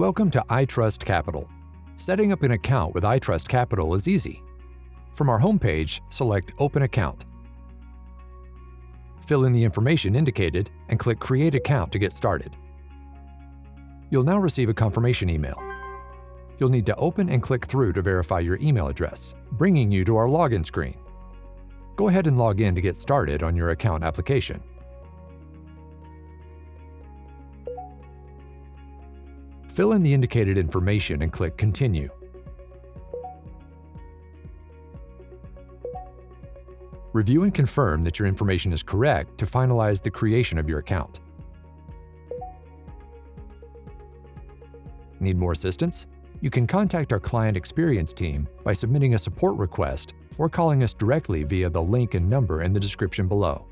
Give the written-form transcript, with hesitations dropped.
Welcome to iTrustCapital. Setting up an account with iTrustCapital is easy. From our homepage, select Open Account. Fill in the information indicated and click Create Account to get started. You'll now receive a confirmation email. You'll need to open and click through to verify your email address, bringing you to our login screen. Go ahead and log in to get started on your account application. Fill in the indicated information and click Continue. Review and confirm that your information is correct to finalize the creation of your account. Need more assistance? You can contact our client experience team by submitting a support request or calling us directly via the link and number in the description below.